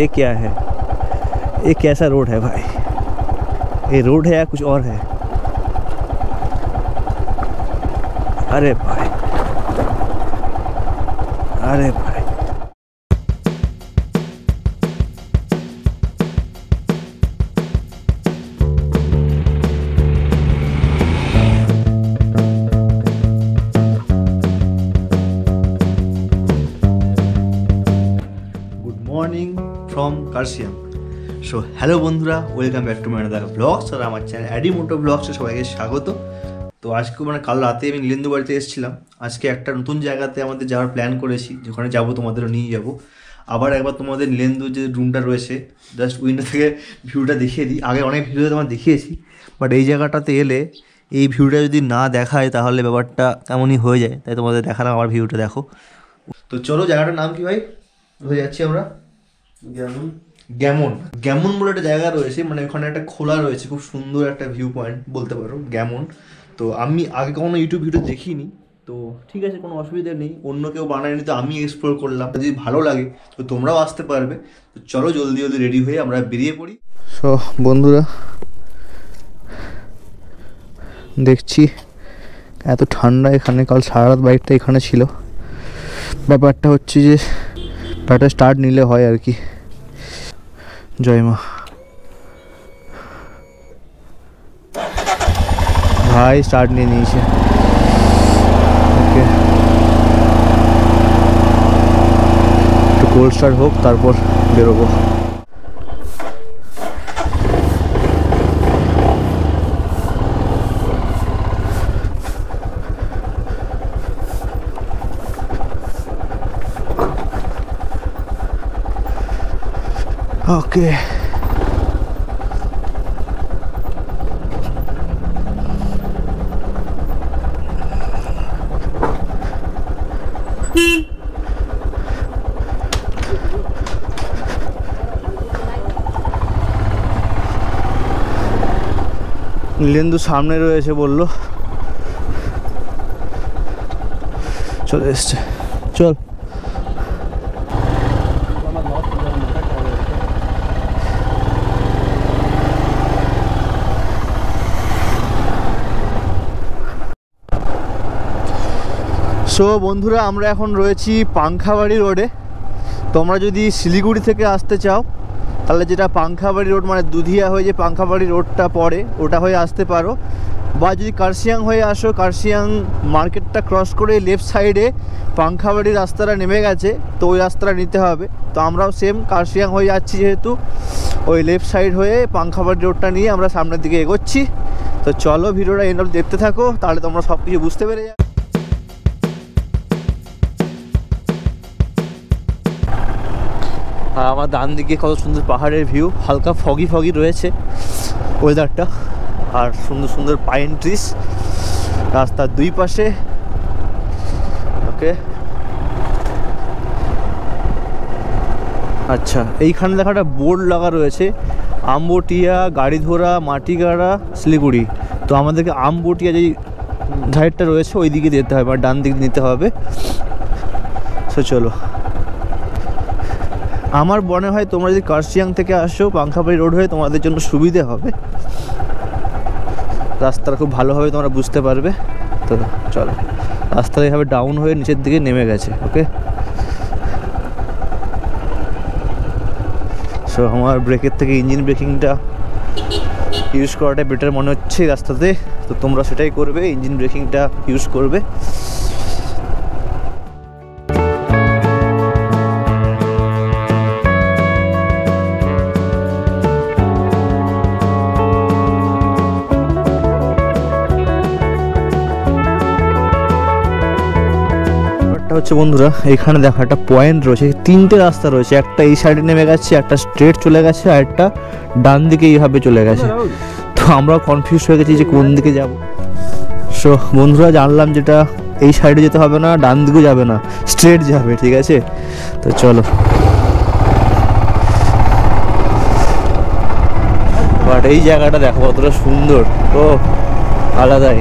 ये क्या है, ये कैसा रोड है भाई? ये रोड है या कुछ और है? अरे भाई, अरे भाई। Morning from Kurseong. So hello বন্ধুরা, welcome back to my another blogs আর আমার চ্যানেল অ্যাডি মোটো ব্লগসে সবাইকে স্বাগত। তো আজকে কাল রাতে আমি নীলেন্দু বাড়িতে এসেছিলাম। আজকে একটা নতুন জায়গাতে আমাদের যাওয়ার প্ল্যান করেছি, যেখানে যাবো তোমাদেরও নিয়ে যাব। আবার একবার তোমাদের নীলেন্দু যে রুমটা রয়েছে জাস্ট উইন্ডো থেকে ভিউটা দেখিয়ে দিই। আগে অনেক ভিডিওতে তোমার দেখিয়েছি, বাট এই জায়গাটাতে এলে এই ভিউটা যদি না দেখায় তাহলে ব্যাপারটা এমনই হয়ে যায়, তাই তোমাদের দেখালাম আবার ভিউটা দেখো। তো চলো, জায়গাটার নাম কি ভাই? হয়ে যাচ্ছি আমরা গ্যামন বলে একটা জায়গা রয়েছে, ওখানে একটা খোলা রয়েছে, খুব সুন্দর একটা ভিউ পয়েন্ট বলতে পারো গ্যামন। তো আমি আগে কখনো ইউটিউব ভিডিও দেখিনি, তো ঠিক আছে, কোনো অসুবিধা নেই, অন্য কেউ বানায়নি, তো আমি এক্সপ্লোর করলাম। যদি ভালো লাগে তো তোমরাও আসতে পারবে। তো চলো জলদি রেডি হয়ে আমরা বেরিয়ে পড়ি। সো বন্ধুরা, দেখছি এত ঠান্ডা এখানে, কাল সারা রাত বাইকটা এখানে ছিল। ব্যাপারটা হচ্ছে যে ব্যাটা স্টার্ট নিলে হয় আর কি। জয় মা। ভাই স্টার্ট নিয়ে নিয়েছে। ওকে, একটু কোল্ড স্টার্ট হোক, তারপর বেরোবো। ওকে, নীলেন্দু সামনে রয়েছে বললো, চলে এসছে। চল। সো বন্ধুরা, আমরা এখন রয়েছি পাংখাবাড়ি রোডে। তোমরা যদি শিলিগুড়ি থেকে আসতে চাও তাহলে যেটা পাংখাবাড়ি রোড, দুধিয়া হয়ে যে পাংখাবাড়ি রোডটা পড়ে, ওটা হয়ে আসতে পারো। বা যদি কার্শিয়াং হয়ে আসো, কার্শিয়াং মার্কেটটা ক্রস করে লেফট সাইডে পাংখাবাড়ির রাস্তাটা নেমে গেছে, তো ওই রাস্তাটা নিতে হবে। তো আমরাও সেম কার্শিয়াং হয়ে যাচ্ছি, যেহেতু ওই লেফট সাইড হয়ে পাংখাবাড়ি রোডটা নিয়ে আমরা সামনের দিকে এগোচ্ছি। তো চলো ভিডিওটা এন্ড অবধি দেখতে থাকো, তাহলে তোমরা সব কিছু বুঝতে পেরে যাবে। আর আমার ডান দিকে কত সুন্দর পাহাড়ের ভিউ, হালকা ফগি রয়েছে ওয়েদারটা, আর সুন্দর সুন্দর পাইন ট্রিস রাস্তার দুই পাশে। ওকে, আচ্ছা, এইখানে দেখা একটা বোর্ড লাগা রয়েছে, আমবটিয়া গাড়িধোরা মাটিগাড়া শিলিগুড়ি। তো আমাদেরকে আমবটিয়া যেই সাইডটা রয়েছে ওই দিকে যেতে হবে, আর ডান দিকে নিতে হবে। সো চলো, আমার মনে হয় তোমরা যদি কার্শিয়াং থেকে আসো পাংখাবাড়ি রোড হয়ে তোমাদের জন্য সুবিধে হবে, রাস্তাটা খুব ভালোভাবে তোমরা বুঝতে পারবে। তো চলো, রাস্তাটা এইভাবে ডাউন হয়ে নিচের দিকে নেমে গেছে। ওকে, সো আমার ব্রেকের থেকে ইঞ্জিন ব্রেকিংটা ইউজ করাটা বেটার মনে হচ্ছে রাস্তাতে। তো তোমরা সেটাই করবে, ইঞ্জিন ব্রেকিংটা ইউজ করবে। হচ্ছে বন্ধুরা, এখানে দেখো একটা পয়েন্ট রয়েছে, তিনটে রাস্তা রয়েছে, একটা এই সাইডে নেমে গেছে, একটা স্ট্রেট চলে গেছে, আর একটা ডান দিকে এইভাবে চলে গেছে। তো আমরা কনফিউজ হয়ে গেছি যে কোন দিকে যাব। সো বন্ধুরা, জানলাম যেটা এই সাইডে যেতে হবে না, ডান দিকেও যাবে না, স্ট্রেট যাবে, ঠিক আছে? তো চলো। বাট এই জায়গাটা দেখো কতটা সুন্দর, ও আলাদাই,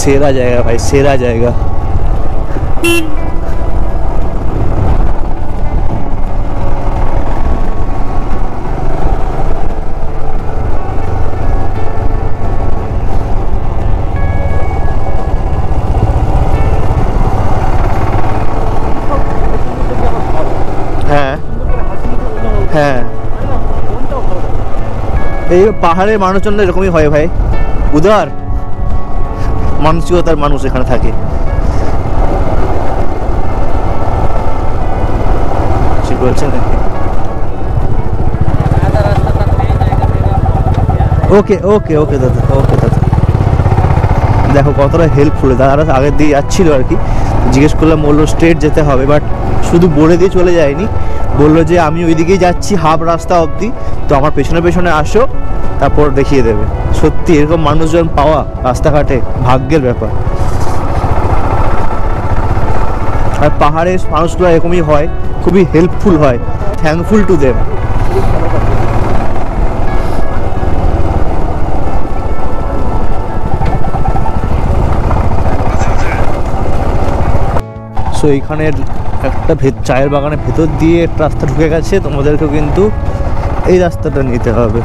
সেরা জায়গা ভাই, সেরা জায়গা। এই পাহাড়ের মানুষজন এরকমই হয় ভাই, উদার মানসিকতার মানুষ এখানে থাকে। ঠিক বলছেন? ওকে ওকে ওকে দাদা, ওকে দাদা। দেখো কতটা হেল্পফুল, দাদারা আগের দিয়ে যাচ্ছিল আর কি, জিজ্ঞেস করলাম, বললো স্ট্রেট যেতে হবে, বাট শুধু বলে দিয়ে চলে যায়নি, বললো যে আমি ওইদিকেই যাচ্ছি হাফ রাস্তা অবধি, তো আমার পেছনে পেছনে আসো, তারপর দেখিয়ে দেবে। সত্যি এরকম মানুষজন পাওয়া রাস্তাঘাটে ভাগ্যের ব্যাপার। আর পাহাড়ের মানুষগুলো এরকমই হয়, খুবই হেল্পফুল হয়, থ্যাঙ্কফুল টু দেম। সো এইখানের একটা চায়ের বাগানের ভেতর দিয়ে একটা রাস্তা ঢুকে গেছে, তোমাদেরকেও কিন্তু এই রাস্তাটা নিতে হবে।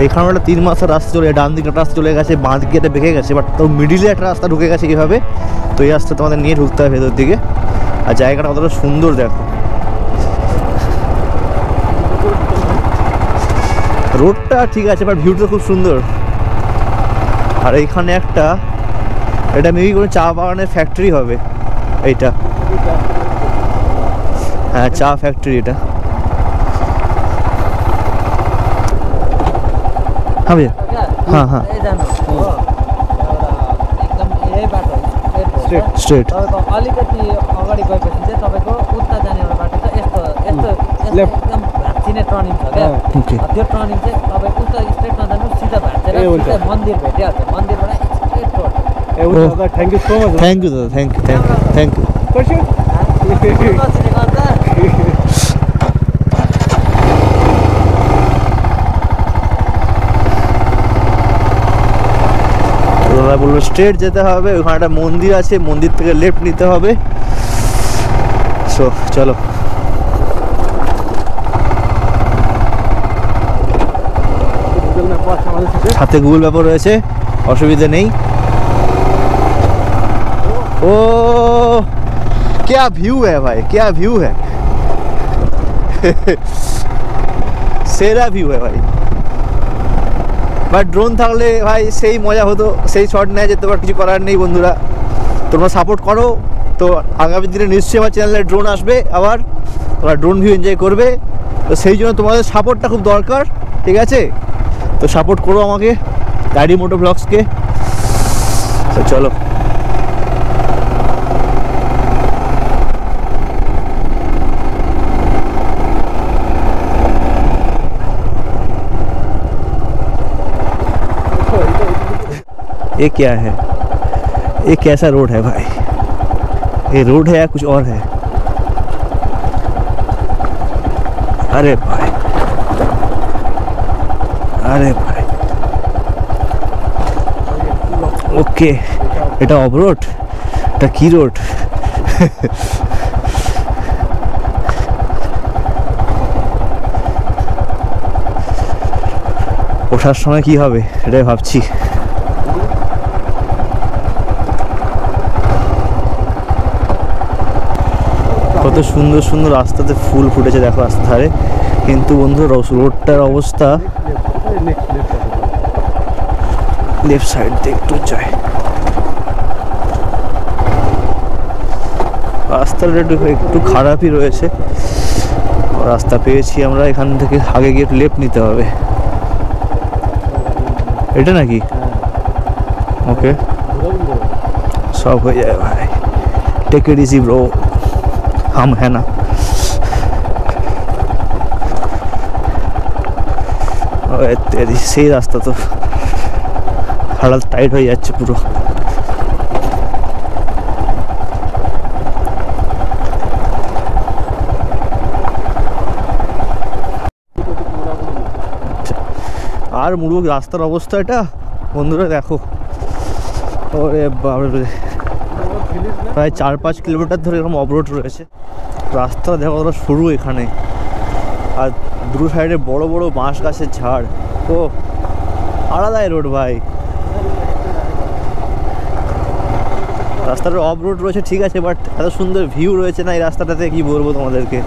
এইখানে একটা 3 মাসের রাস্তা চলে, ডান দিকে একটা রাস্তা চলে গেছে, বাঁ দিকে একটা বেঁকে গেছে, বাট তো মিডিলে একটা রাস্তা ঢুকে গেছে কীভাবে, তো এই রাস্তা তোমাদের নিয়ে ঢুকতে হবে ভেতর দিকে। আর জায়গাটা কতটা সুন্দর দেখো, রোডটা ঠিক আছে বাট ভিউটা খুব সুন্দর। আর এইখানে একটা, এটা মেবি কোনো চা বাগানের ফ্যাক্টরি হবে এইটা, হ্যাঁ চা ফ্যাক্টরি এটা। हाँ भैया, हाँ हाँ स्ट्रेट अलिकति अगाडि गएपछि चाहिँ तपाईँको उता जाने एउटा बाटो छ, यस्तो यस्तो एकदम भाँचिने टर्निङ छ क्या। त्यो टर्निङ चाहिँ तपाईँ उता स्ट्रेट नजानु, सिधा भाँचेर सिधा मन्दिर भेटिहाल्छ, मन्दिरबाट straight road. Thank you so much, thank you दादा, thank you thank you thank you. দাদা বললো স্ট্রেট যেতে হবে, ওখানে একটা মন্দির আছে, মন্দির থেকে লেফট নিতে হবে। সো চলো, সাথে গুগল ম্যাপও রয়েছে, অসুবিধা নেই। ও क्या व्यू है भाई, क्या व्यू है সেরা ভিউ है भाई। বাট ড্রোন থাকলে ভাই সেই মজা হতো, সেই শট নেওয়া যেত, বাট কিছু করার নেই। বন্ধুরা তোমরা সাপোর্ট করো, তো আগামী দিনে নিশ্চয়ই আমার চ্যানেলে ড্রোন আসবে, আবার তোমরা ড্রোন ভিউ এনজয় করবে। তো সেই জন্য তোমাদের সাপোর্টটা খুব দরকার, ঠিক আছে? তো সাপোর্ট করো আমাকে, গাড়ি মোটো ব্লগসকে। তো চলো, ये क्या है, ये कैसा रोड है भाई? ये रोड है या कुछ और है? अरे भाई, अरे भाई, ओके, এটা অফ রোড, এটা কি রোড? ওঠার সময় কি হবে এটাই ভাবছি। কত সুন্দর সুন্দর রাস্তাতে ফুল ফুটেছে দেখো রাস্তার ধারে, কিন্তু বন্ধু রোডটার অবস্থা, লেফট সাইড দিয়ে একটু যায়, রাস্তাটা একটু খারাপই রয়েছে। রাস্তা পেয়েছি আমরা, এখান থেকে আগে গিয়ে লেফট নিতে হবে, এটা নাকি? ওকে, সব হয়ে যায় ভাই, টেক ইট ইজি ব্রো, हम है ना। तेरी সেই রাস্তা তো হালাত টাইট হয়ে যাচ্ছে পুরো। আর মুরুগ রাস্তার অবস্থা এটা বন্ধুরা দেখো, ওরে বাবারে, প্রায় 4-5 কিলোমিটার ধরে এরকম অবরোড রয়েছে। রাস্তা দেখো কতটা সরু এখানে, আর দুটো সাইডে বড় বড় বাঁশ গাছের ঝাড়। ও আলাদাই রোড ভাই, রাস্তাটা অফ রোড রয়েছে ঠিক আছে, বাট এত সুন্দর ভিউ রয়েছে না এই রাস্তাটাতে, কি বলবো তোমাদেরকে।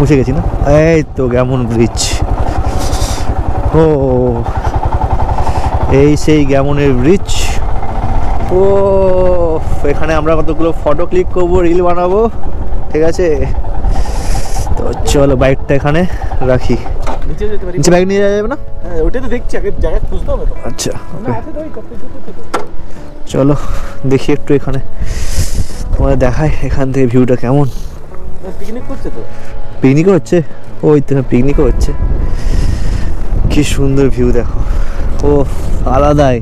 পৌঁছে গেছি না? এই তো গ্যামন ব্রিজ। ও এই সেই গ্যামনের ব্রিজ। ও এখানে আমরা কতগুলো ফটো ক্লিক করবো, রিল বানাবো, ঠিক আছে? তো চলো বাইকটা এখানে রাখি। নিচে বাইক নিয়ে যাওয়া যাবে না? ওটাই তো দেখছি, আগে জায়গা খুঁজতে হবে তো। আচ্ছা চলো দেখি একটু এখানে, তোমাদের দেখায় এখান থেকে ভিউটা কেমন। পিকনিক করছে তো? পিকনিকও হচ্ছে, ওই তো পিকনিকও হচ্ছে। কি সুন্দর ভিউ দেখো, ও আলাদাই।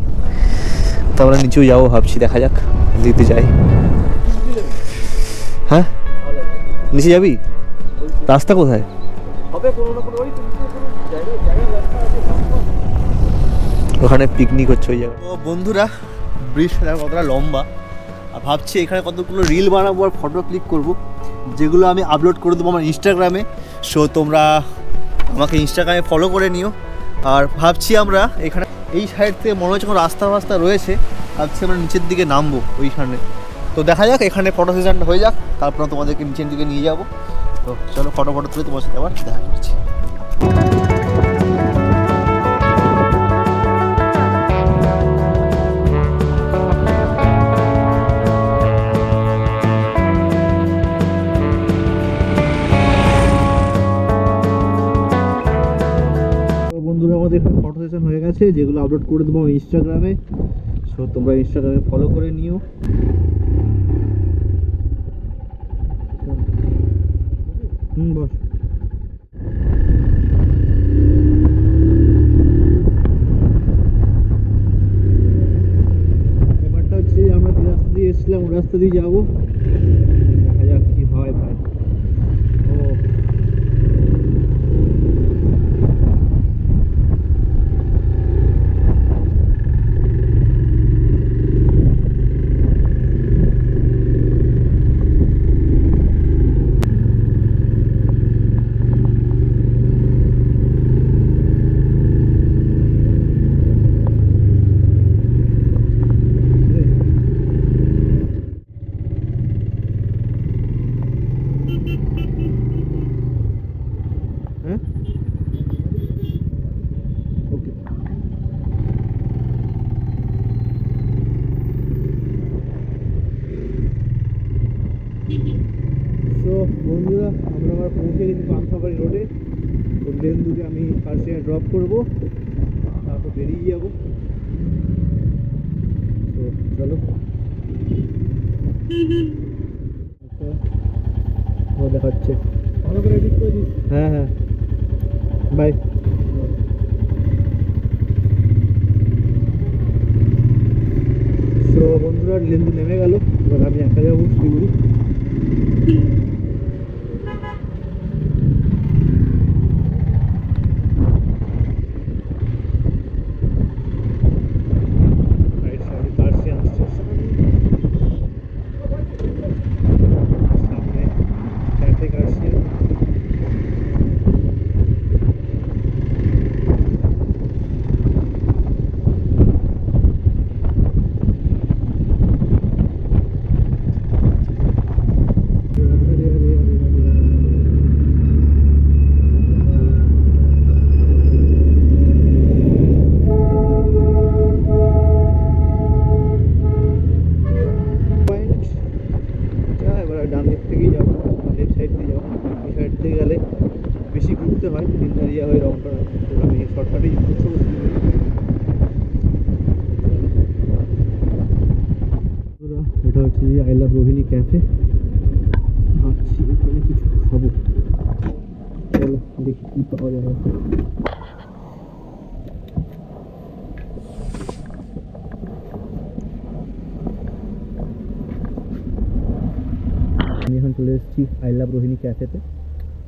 তো আমরা নিচেও যাবো ভাবছি, দেখা যাক দিতে যাই। হ্যাঁ নিচে যাবি? রাস্তা কোথায়? হবে কোনো না কোনো, ওই জায়গা রাস্তা আছে। ওখানে পিকনিক হচ্ছে ওই জায়গায়। তো বন্ধুরা ব্রিজটা কতটা লম্বা, আর ভাবছি এখানে কতগুলো রিল বানাবো আর ফটো ক্লিক করব, যেগুলো আমি আপলোড করে দেবো আমার ইনস্টাগ্রামে। সো তোমরা আমাকে ইনস্টাগ্রামে ফলো করে নিও। আর ভাবছি আমরা এখানে এই সাইড থেকে মনে হচ্ছে কোনো রাস্তা ফাস্তা রয়েছে, ভাবছি আমরা নিচের দিকে নামবো ওইখানে। তো দেখা যাক, এখানে ফটো সেশনটা হয়ে যাক, তারপর তোমাদেরকে নিচের দিকে নিয়ে যাবো। তো চলো ফটো তুলে তোমার সাথে আবার দেখা করছি। বন্ধুরা আমাদের এখানে ফটো সেশন হয়ে গেছে, যেগুলো আপলোড করে দেবো ইনস্টাগ্রামে। সো তোমরা ইনস্টাগ্রামে ফলো করে নিও। বস। ব্যাপারটা হচ্ছে আমরা যে রাস্তা দিয়ে এসেছিলাম ওই রাস্তা দিয়ে যাবো, দেখা যাক কি হয় ভাই। ও বন্ধুরা আমরা আবার পৌঁছে গেছি পান্থাবাড়ি রোডে। তো লেন্দুকে আমি ফার্স্টে ড্রপ করবো, তারপর বেরিয়ে যাবো। তো চলো দেখা হচ্ছে, ভালো করে এডিট করে দিস। হ্যাঁ হ্যাঁ বাই। তো বন্ধুরা লেন্দু নেমে গেল, এবার আমি একা যাবো শিলিগুড়ি। ডান দিক থেকেই যাবো, লেফট সাইড দিয়ে যাবো। এই সাইড থেকে গেলে বেশি ঘুরতে হয়, দিনদারিয়া হয়ে রংটা। তো আমি শর্টকাটেই ঘুরতে বসি। এটা হচ্ছে আই লাভ রোহিণী ক্যাফে। ভাবছি এখানে কিছু খাবো, চলো দেখি কি পাওয়া যায়। আমি এখন চলে এসেছি আই লাভ রোহিণী ক্যাফেতে।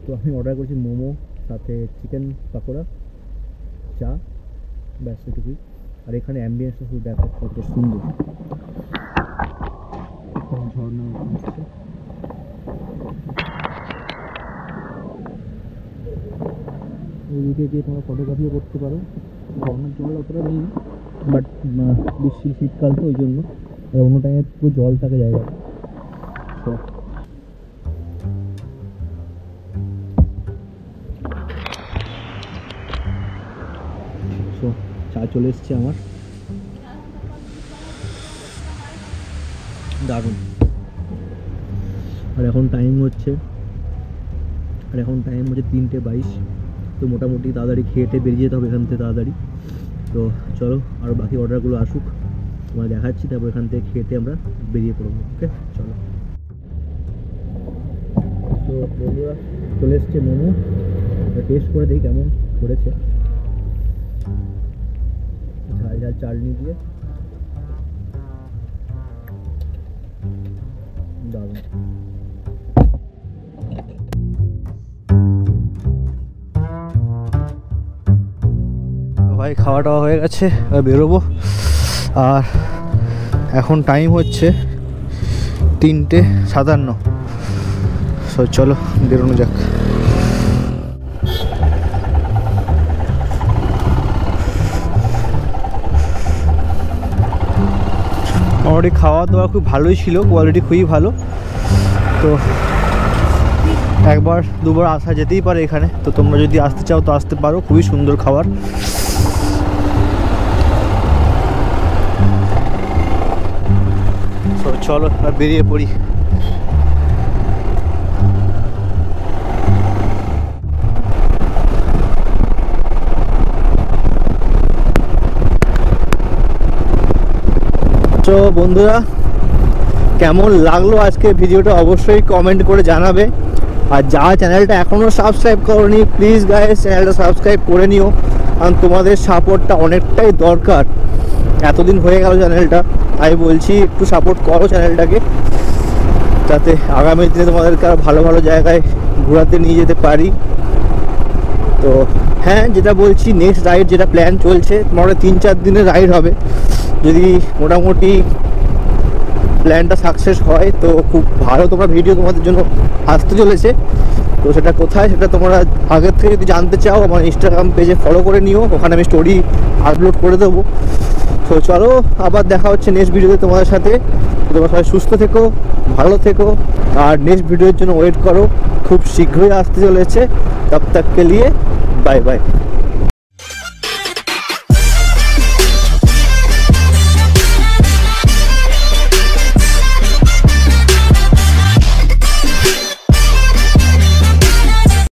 তো আমি অর্ডার করেছি মোমো, সাথে চিকেন পাকোড়া, চা, ব্যাস এটুকুই। আর এখানে অ্যাম্বিয়েন্সটা শুধু দেখো কত সুন্দর, ঝর্ণা হচ্ছে। এইদিকে গিয়ে তোমরা ফটোগ্রাফিও করতে পারো। ঝর্ণার জল অতটা নেই, বাট বেশি শীতকাল তো ওই জন্য, আর অন্য টাইমে পুরো জল থাকে জায়গায়। তো চা চলে এসছে আমার, দারুণ। আর এখন টাইম হচ্ছে 3:22। তো মোটামুটি তাড়াতাড়ি খেয়েটে বেরিয়ে যেতে হবে এখান থেকে তাড়াতাড়ি। তো চলো আর বাকি অর্ডারগুলো আসুক, তোমায় দেখাচ্ছি, তারপর এখান থেকে খেতে আমরা বেরিয়ে পড়বো। ওকে চলো। তো বন্ধুরা চলে এসছে মোমো, টেস্ট করে দেখি কেমন করেছে। ঝাল ঝাল চাটনি দিয়ে দারুণ। ভাই খাওয়া টাওয়া হয়ে গেছে, বেরোবো। আর এখন টাইম হচ্ছে 3:57। সো চলো বেরোনো যাক। মোটামুটি খাওয়া দাওয়া খুব ভালোই ছিল, কোয়ালিটি খুবই ভালো। তো একবার দুবার আসা যেতেই পারে এখানে, তো তোমরা যদি আসতে চাও তো আসতে পারো, খুবই সুন্দর খাবার। তো চলো আর বেরিয়ে পড়ি। তো বন্ধুরা কেমন লাগলো আজকে ভিডিওটা অবশ্যই কমেন্ট করে জানাবে। আর যারা চ্যানেলটা এখনও সাবস্ক্রাইব করোনি প্লিজ গাইস চ্যানেলটা সাবস্ক্রাইব করে নিও, কারণ তোমাদের সাপোর্টটা অনেকটাই দরকার। এতদিন হয়ে গেল চ্যানেলটা, আমি বলছি একটু সাপোর্ট করো চ্যানেলটাকে, যাতে আগামী দিনে তোমাদেরকে আরও ভালো ভালো জায়গায় ঘোরাতে নিয়ে যেতে পারি। তো হ্যাঁ, যেটা বলছি নেক্সট রাইড যেটা প্ল্যান চলছে, তোমার 3-4 দিনের রাইড হবে। যদি মোটামুটি প্ল্যানটা সাকসেস হয় তো খুব ভালো তোমরা ভিডিও তোমাদের জন্য আসতে চলেছে। তো সেটা কোথায় সেটা তোমরা আগের থেকে যদি জানতে চাও আমার ইনস্টাগ্রাম পেজে ফলো করে নিও, ওখানে আমি স্টোরি আপলোড করে দেবো। তো চলো আবার দেখা হচ্ছে নেক্সট ভিডিওতে তোমাদের সাথে। তোমরা সবাই সুস্থ থেকো, ভালো থেকো, আর নেক্সট ভিডিওর জন্য ওয়েট করো, খুব শীঘ্রই আসতে চলেছে। তব তক কে লিয়ে বাই বাই।